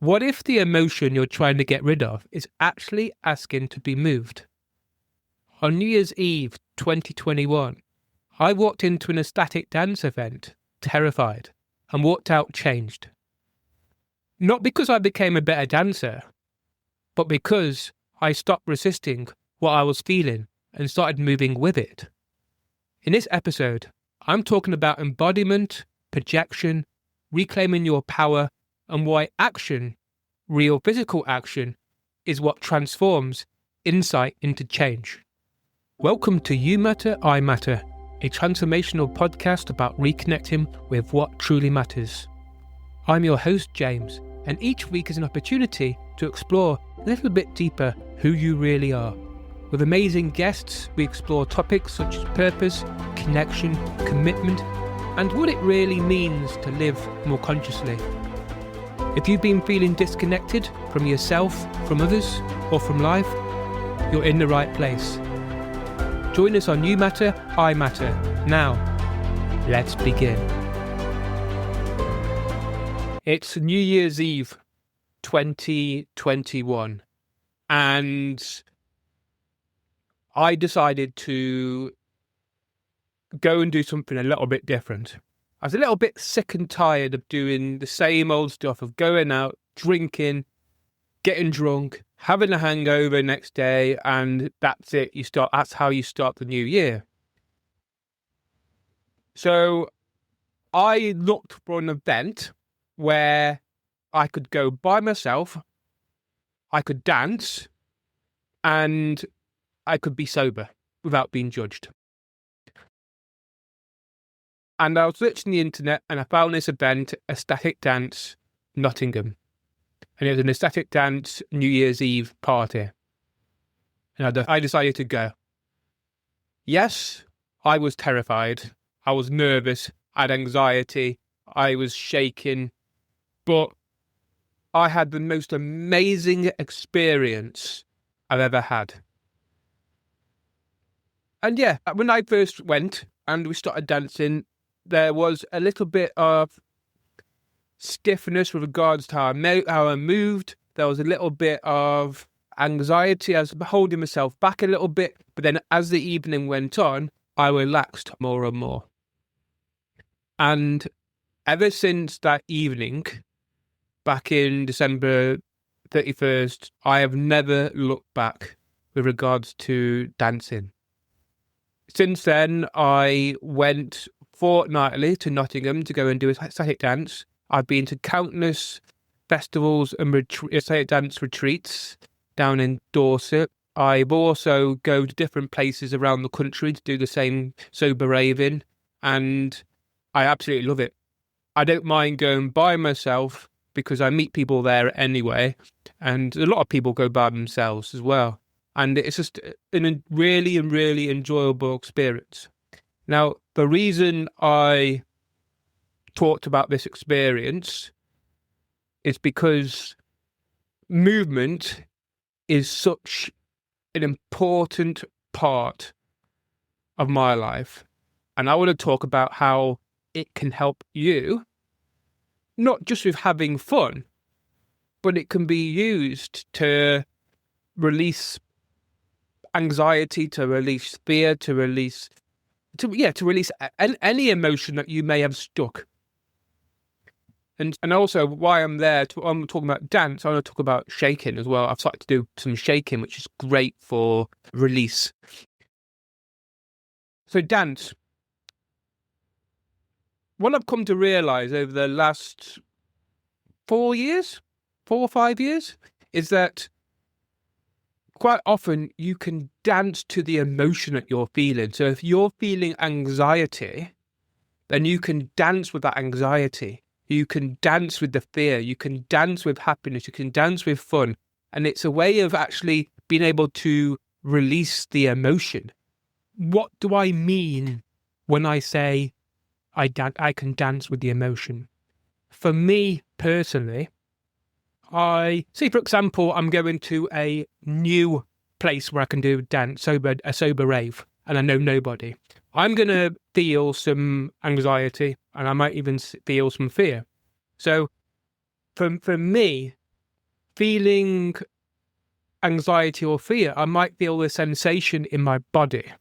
What if the emotion you're trying to get rid of is actually asking to be moved? On New Year's Eve 2021, I walked into an ecstatic dance event, terrified, and walked out changed. Not because I became a better dancer, but because I stopped resisting what I was feeling and started moving with it. In this episode, I'm talking about embodiment, projection, reclaiming your power, and why action, real physical action, is what transforms insight into change. Welcome to You Matter, I Matter, a transformational podcast about reconnecting with what truly matters. I'm your host, James, and each week is an opportunity to explore a little bit deeper who you really are. With amazing guests, we explore topics such as purpose, connection, commitment, and what it really means to live more consciously. If you've been feeling disconnected from yourself, from others, or from life, you're in the right place. Join us on You Matter, I Matter. Now, let's begin. It's New Year's Eve 2021, and I decided to go and do something a little bit different. I was a little bit sick and tired of doing the same old stuff of going out, drinking, getting drunk, having a hangover next day, and that's it. That's how you start the new year. So I looked for an event where I could go by myself, I could dance, and I could be sober without being judged. And I was searching the internet and I found this event, Ecstatic Dance Nottingham. And it was an ecstatic dance New Year's Eve party. And I decided to go. Yes, I was terrified. I was nervous. I had anxiety. I was shaking. But I had the most amazing experience I've ever had. And yeah, when I first went and we started dancing, there was a little bit of stiffness with regards to how I moved. There was a little bit of anxiety. I was holding myself back a little bit. But then as the evening went on, I relaxed more and more. And ever since that evening, back in December 31st, I have never looked back with regards to dancing. Since then, I went fortnightly to Nottingham to go and do a ecstatic dance. I've been to countless festivals and ecstatic dance retreats down in Dorset. I've also go to different places around the country to do the same sober raving, and I absolutely love it. I don't mind going by myself because I meet people there anyway, and a lot of people go by themselves as well. And it's just a really enjoyable experience. Now, the reason I talked about this experience is because movement is such an important part of my life. And I want to talk about how it can help you, not just with having fun, but it can be used to release anxiety, to release fear, to release any emotion that you may have stuck. And also why I'm there, I'm talking about dance, I want to talk about shaking as well. I've started to do some shaking, which is great for release. So dance. What I've come to realise over the last 4 or 5 years, is that quite often you can dance to the emotion that you're feeling. So if you're feeling anxiety, then you can dance with that anxiety. You can dance with the fear. You can dance with happiness. You can dance with fun. And it's a way of actually being able to release the emotion. What do I mean when I say I can dance with the emotion? For me personally, I say, for example, I'm going to a new place where I can do a sober rave, and I know nobody. I'm going to feel some anxiety, and I might even feel some fear. So for me, feeling anxiety or fear, I might feel the sensation in my body.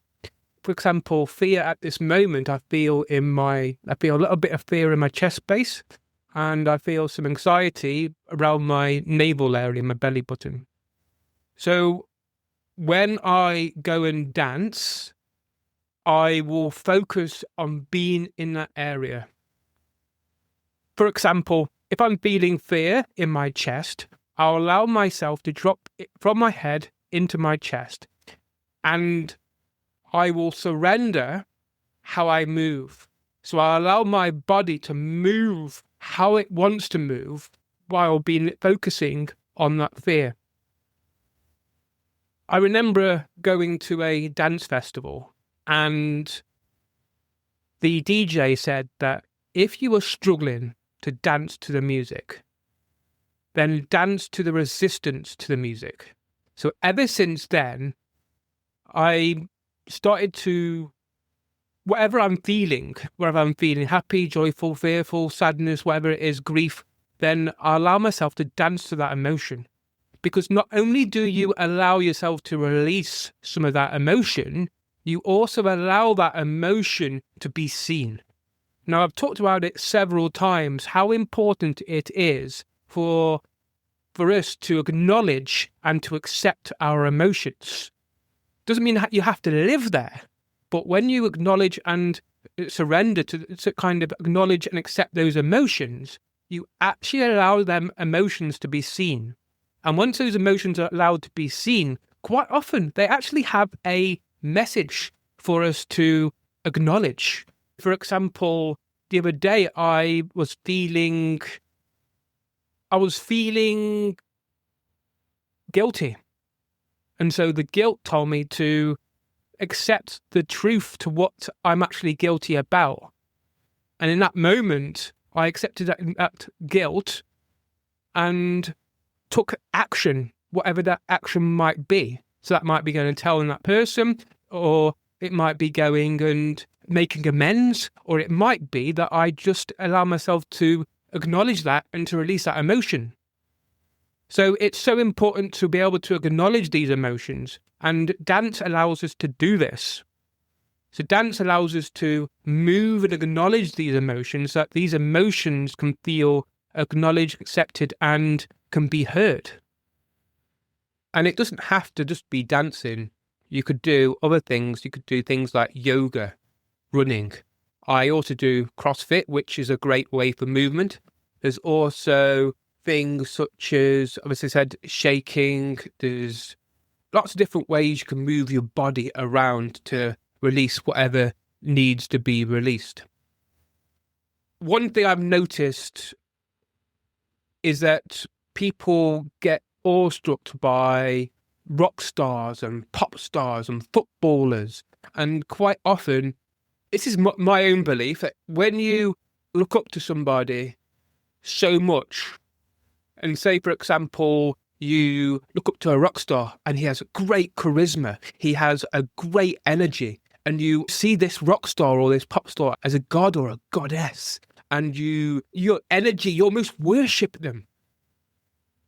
For example, fear at this moment, I feel a little bit of fear in my chest space, and I feel some anxiety around my navel area, my belly button. So when I go and dance, I will focus on being in that area. For example, if I'm feeling fear in my chest, I'll allow myself to drop it from my head into my chest, and I will surrender how I move. So I allow my body to move how it wants to move while focusing on that fear. I remember going to a dance festival, and the DJ said that if you were struggling to dance to the music, then dance to the resistance to the music. So ever since then, I started to, whether I'm feeling happy, joyful, fearful, sadness, whatever it is, grief, then I allow myself to dance to that emotion. Because not only do you allow yourself to release some of that emotion, you also allow that emotion to be seen. Now, I've talked about it several times, how important it is for us to acknowledge and to accept our emotions. Doesn't mean that you have to live there, but when you acknowledge and surrender to kind of acknowledge and accept those emotions, you actually allow them emotions to be seen. And once those emotions are allowed to be seen, quite often they actually have a message for us to acknowledge. For example, the other day I was feeling guilty. And so the guilt told me to accept the truth to what I'm actually guilty about. And in that moment, I accepted that guilt and took action, whatever that action might be. So that might be going and telling that person, or it might be going and making amends, or it might be that I just allow myself to acknowledge that and to release that emotion. So it's so important to be able to acknowledge these emotions, and dance allows us to do this. So dance allows us to move and acknowledge these emotions, so that these emotions can feel acknowledged, accepted, and can be heard. And it doesn't have to just be dancing. You could do other things. You could do things like yoga, running. I also do CrossFit, which is a great way for movement. There's also things such as, obviously I said, shaking. There's lots of different ways you can move your body around to release whatever needs to be released. One thing I've noticed is that people get awestruck by rock stars and pop stars and footballers. And quite often, this is my own belief, that when you look up to somebody so much, and say, for example, you look up to a rock star and he has great charisma, he has a great energy, and you see this rock star or this pop star as a god or a goddess, and your energy, you almost worship them.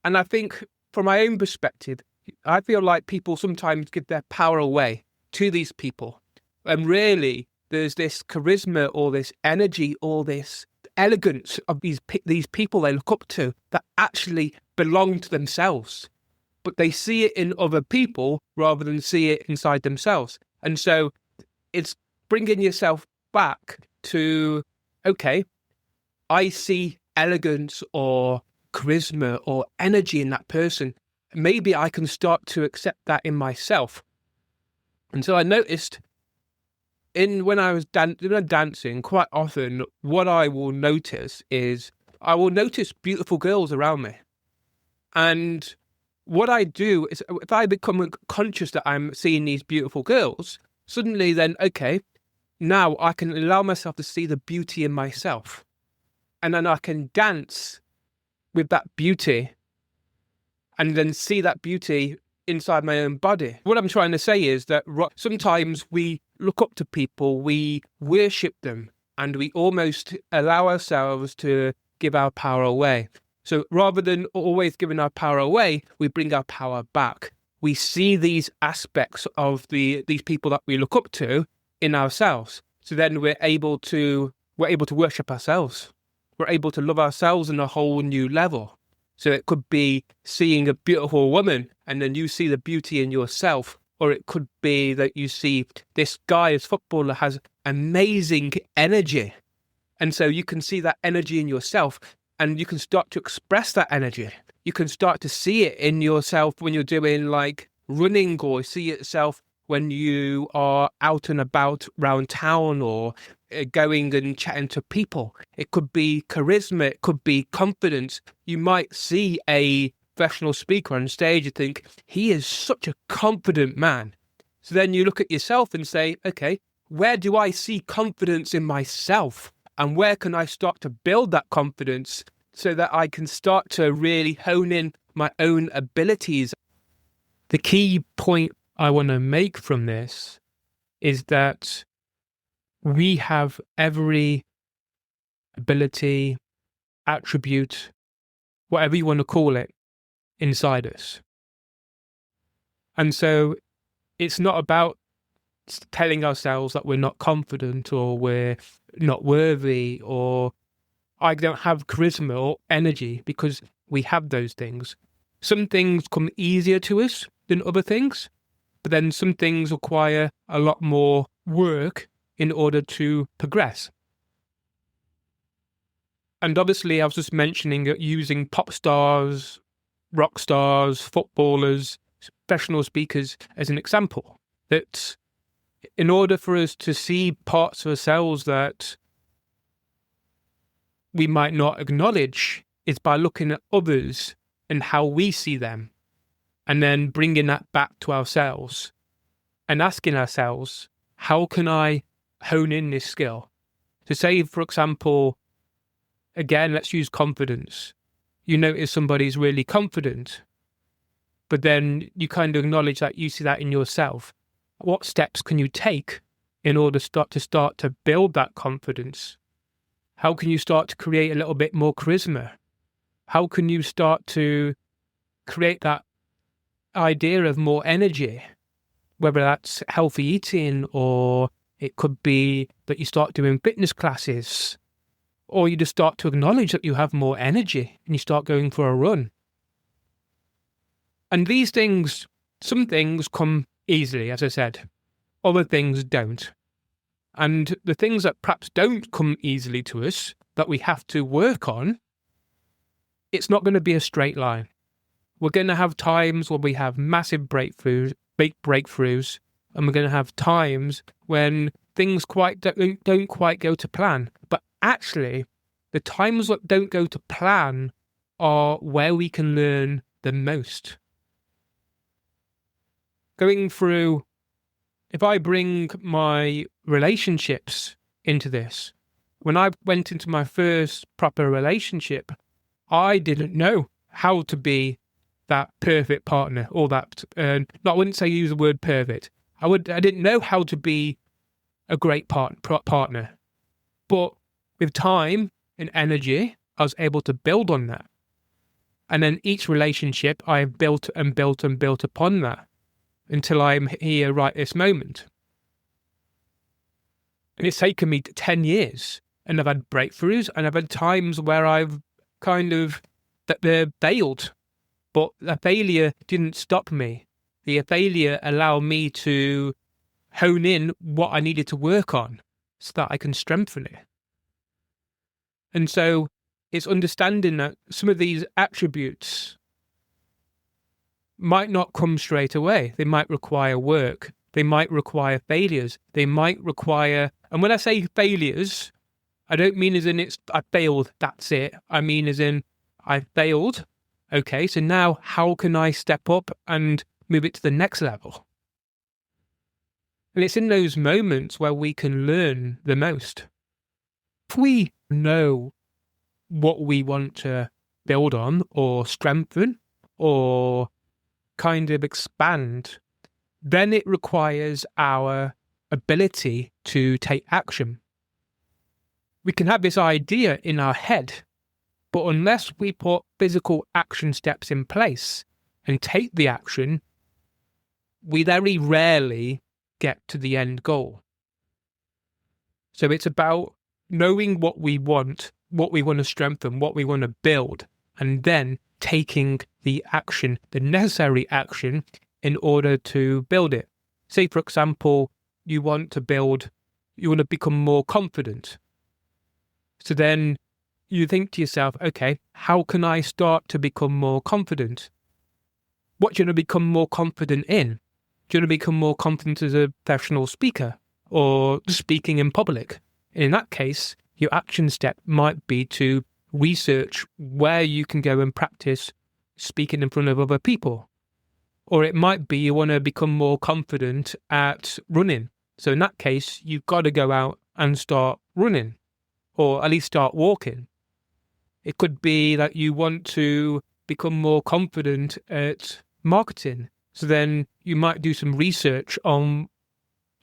And I think from my own perspective, I feel like people sometimes give their power away to these people. And really, there's this charisma or this energy or this elegance of these people they look up to that actually belong to themselves. But they see it in other people rather than see it inside themselves. And so it's bringing yourself back to, okay, I see elegance or charisma or energy in that person. Maybe I can start to accept that in myself. And so I noticed when I was dancing, quite often what I will notice is I will notice beautiful girls around me. And what I do is, if I become conscious that I'm seeing these beautiful girls, suddenly then, okay, now I can allow myself to see the beauty in myself. And then I can dance with that beauty and then see that beauty inside my own body. What I'm trying to say is that sometimes we look up to people, we worship them, and we almost allow ourselves to give our power away. So rather than always giving our power away, we bring our power back. We see these aspects of these people that we look up to in ourselves. So then we're able to worship ourselves. We're able to love ourselves on a whole new level. So it could be seeing a beautiful woman and then you see the beauty in yourself. Or it could be that you see this guy, this footballer, has amazing energy. And so you can see that energy in yourself and you can start to express that energy. You can start to see it in yourself when you're doing like running, or see it yourself when you are out and about around town or going and chatting to people. It could be charisma, it could be confidence. You might see a professional speaker on stage and think, he is such a confident man. So then you look at yourself and say, okay, where do I see confidence in myself? And where can I start to build that confidence so that I can start to really hone in my own abilities? The key point I want to make from this is that we have every ability, attribute, whatever you want to call it, inside us. And so it's not about telling ourselves that we're not confident or we're not worthy or I don't have charisma or energy, because we have those things. Some things come easier to us than other things, but then some things require a lot more work in order to progress. And obviously I was just mentioning using pop stars, rock stars, footballers, professional speakers as an example, that in order for us to see parts of ourselves that we might not acknowledge is by looking at others and how we see them, and then bringing that back to ourselves and asking ourselves, how can I hone in this skill? To say, for example, again, let's use confidence. You notice somebody's really confident, but then you kind of acknowledge that you see that in yourself. What steps can you take in order to start to build that confidence? How can you start to create a little bit more charisma? How can you start to create that idea of more energy? Whether that's healthy eating, or it could be that you start doing fitness classes, or you just start to acknowledge that you have more energy and you start going for a run. And these things, some things come easily, as I said. Other things don't. And the things that perhaps don't come easily to us, that we have to work on, it's not going to be a straight line. We're going to have times where we have massive breakthroughs, and we're going to have times when things don't quite go to plan. But actually, the times that don't go to plan are where we can learn the most. Going through, if I bring my relationships into this, when I went into my first proper relationship, I didn't know how to be that perfect partner, or that, I wouldn't say use the word perfect. I didn't know how to be a great partner. But with time and energy, I was able to build on that. And then each relationship, I have built and built and built upon that until I'm here right this moment. And it's taken me 10 years, and I've had breakthroughs, and I've had times where I've kind of failed. But the failure didn't stop me. The failure allowed me to hone in what I needed to work on so that I can strengthen it. And so it's understanding that some of these attributes might not come straight away. They might require work. They might require failures. They might require, and when I say failures, I don't mean as in I failed, that's it. I mean as in I failed. Okay, so now how can I step up and move it to the next level? And it's in those moments where we can learn the most. If we know what we want to build on or strengthen or kind of expand, then it requires our ability to take action. We can have this idea in our head, But unless we put physical action steps in place and take the action, we very rarely get to the end goal. So it's about knowing what we want to strengthen, what we want to build, and then taking the action, the necessary action, in order to build it. Say, for example, you want to become more confident. So then you think to yourself, okay, how can I start to become more confident? What do you want to become more confident in? Do you want to become more confident as a professional speaker or speaking in public? In that case, your action step might be to research where you can go and practice speaking in front of other people. Or it might be you want to become more confident at running. So in that case, you've got to go out and start running, or at least start walking. It could be that you want to become more confident at marketing. So then you might do some research on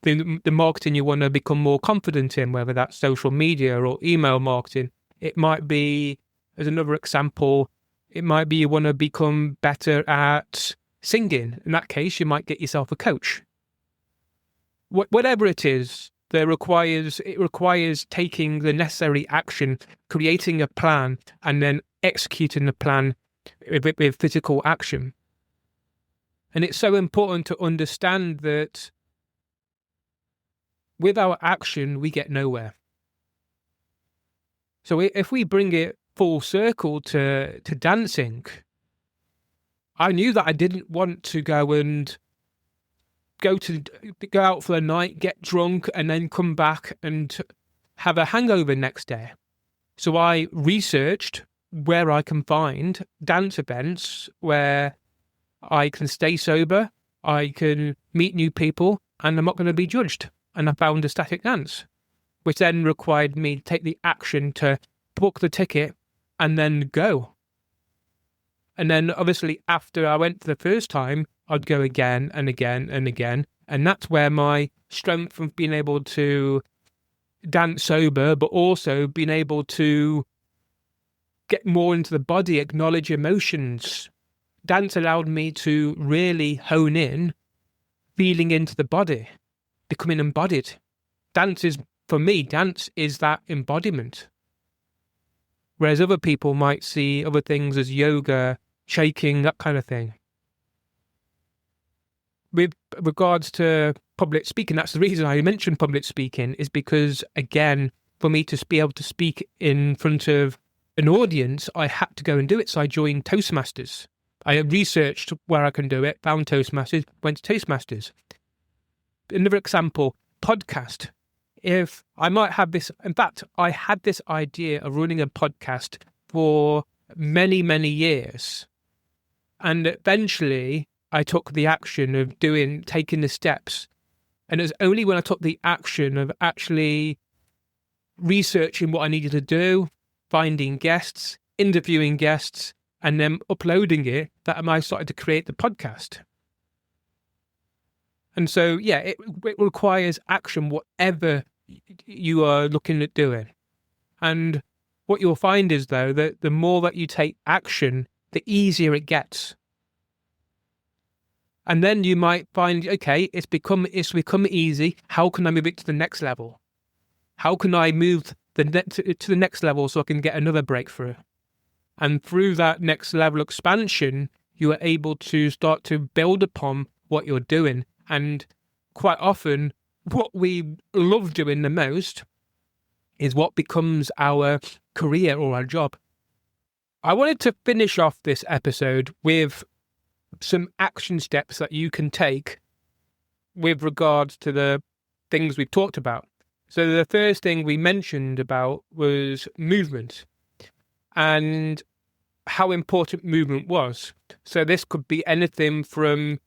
the marketing you want to become more confident in, whether that's social media or email marketing. It might be, as another example, it might be you want to become better at singing. In that case, you might get yourself a coach. Whatever it is, it requires taking the necessary action, creating a plan, and then executing the plan with physical action. And it's so important to understand that with our action, we get nowhere. So if we bring it full circle to dancing, I knew that I didn't want to go out for a night, get drunk, and then come back and have a hangover next day. So I researched where I can find dance events where I can stay sober, I can meet new people, and I'm not going to be judged. And I found ecstatic dance, which then required me to take the action to book the ticket and then go. And then obviously after I went for the first time, I'd go again and again and again. And that's where my strength of being able to dance sober, but also being able to get more into the body, acknowledge emotions. Dance allowed me to really hone in, feeling into the body, becoming embodied. For me, dance is that embodiment. Whereas other people might see other things as yoga, shaking, that kind of thing. With regards to public speaking, that's the reason I mentioned public speaking, is because, again, for me to be able to speak in front of an audience, I had to go and do it. So I joined Toastmasters. I researched where I can do it, found Toastmasters, went to Toastmasters. Another example, podcast. If I might have this, in fact, I had this idea of running a podcast for many, many years. And eventually I took the action of taking the steps. And it was only when I took the action of actually researching what I needed to do, finding guests, interviewing guests, and then uploading it that I started to create the podcast. And so, yeah, it requires action, whatever you are looking at doing. And what you'll find is, though, that the more that you take action, the easier it gets. And then you might find, okay, it's become easy. How can I move it to the next level? How can I move to the next level so I can get another breakthrough? And through that next level expansion, you are able to start to build upon what you're doing. And quite often, what we love doing the most is what becomes our career or our job. I wanted to finish off this episode with some action steps that you can take with regards to the things we've talked about. So the first thing we mentioned about was movement and how important movement was. So this could be anything from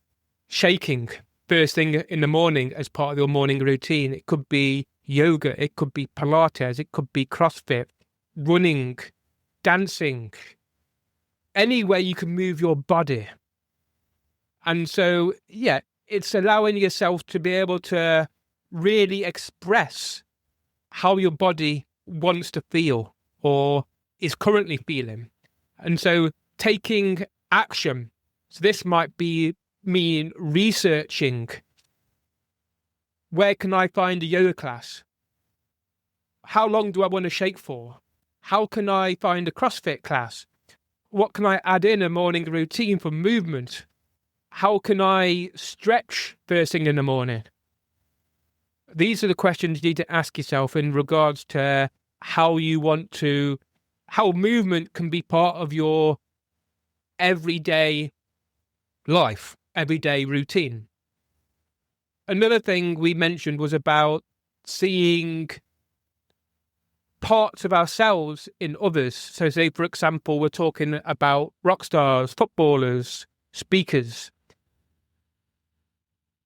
shaking first thing in the morning as part of your morning routine. It could be yoga, it could be Pilates, it could be CrossFit, running, dancing, any way you can move your body. And so, yeah, it's allowing yourself to be able to really express how your body wants to feel or is currently feeling. And so taking action. So this might mean researching. Where can I find a yoga class? How long do I want to shake for? How can I find a CrossFit class? What can I add in a morning routine for movement? How can I stretch first thing in the morning? These are the questions you need to ask yourself in regards to how movement can be part of your everyday life, everyday routine. Another thing we mentioned was about seeing parts of ourselves in others. So say, for example, we're talking about rock stars, footballers, speakers.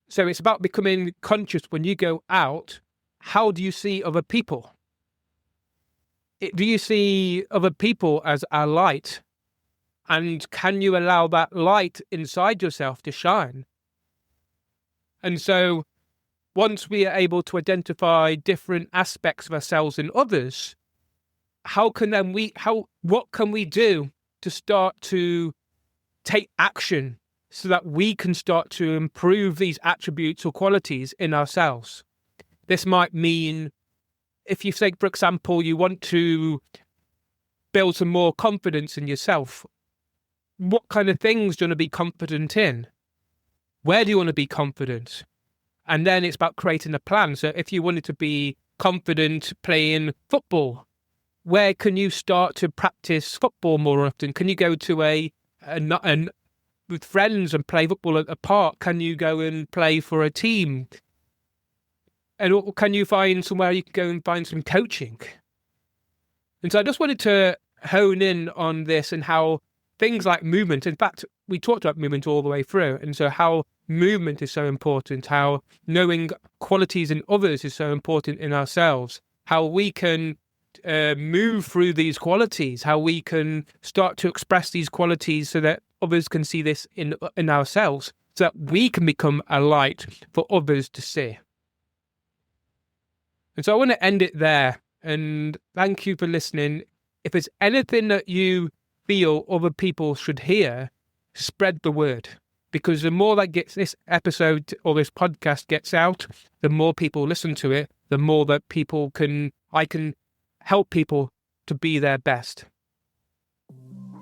So it's about becoming conscious when you go out. How do you see other people? Do you see other people as a light? And can you allow that light inside yourself to shine? And so once we are able to identify different aspects of ourselves in others, what can we do to start to take action so that we can start to improve these attributes or qualities in ourselves? This might mean, if you say, for example, you want to build some more confidence in yourself, what kind of things do you want to be confident in? Where do you want to be confident? And then it's about creating a plan. So if you wanted to be confident playing football, where can you start to practice football more often? Can you go to with friends and play football at a park? Can you go and play for a team? And can you find somewhere you can go and find some coaching? And so I just wanted to hone in on this and how things like movement, in fact, we talked about movement all the way through. And so how movement is so important, how knowing qualities in others is so important in ourselves, how we can move through these qualities, how we can start to express these qualities so that others can see this in ourselves, so that we can become a light for others to see. And so I want to end it there. And thank you for listening. If there's anything that you feel other people should hear, spread the word. Because the more that this episode or this podcast gets out, the more people listen to it, the more that I can help people to be their best.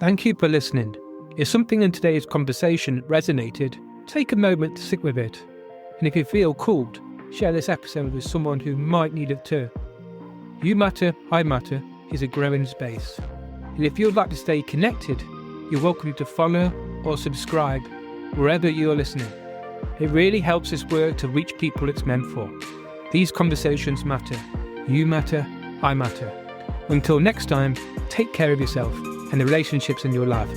Thank you for listening. If something in today's conversation resonated, take a moment to sit with it. And if you feel called, share this episode with someone who might need it too. You Matter, I Matter is a growing space. And if you'd like to stay connected, you're welcome to follow or subscribe wherever you're listening. It really helps this work to reach people it's meant for. These conversations matter. You matter, I matter. Until next time, take care of yourself and the relationships in your life.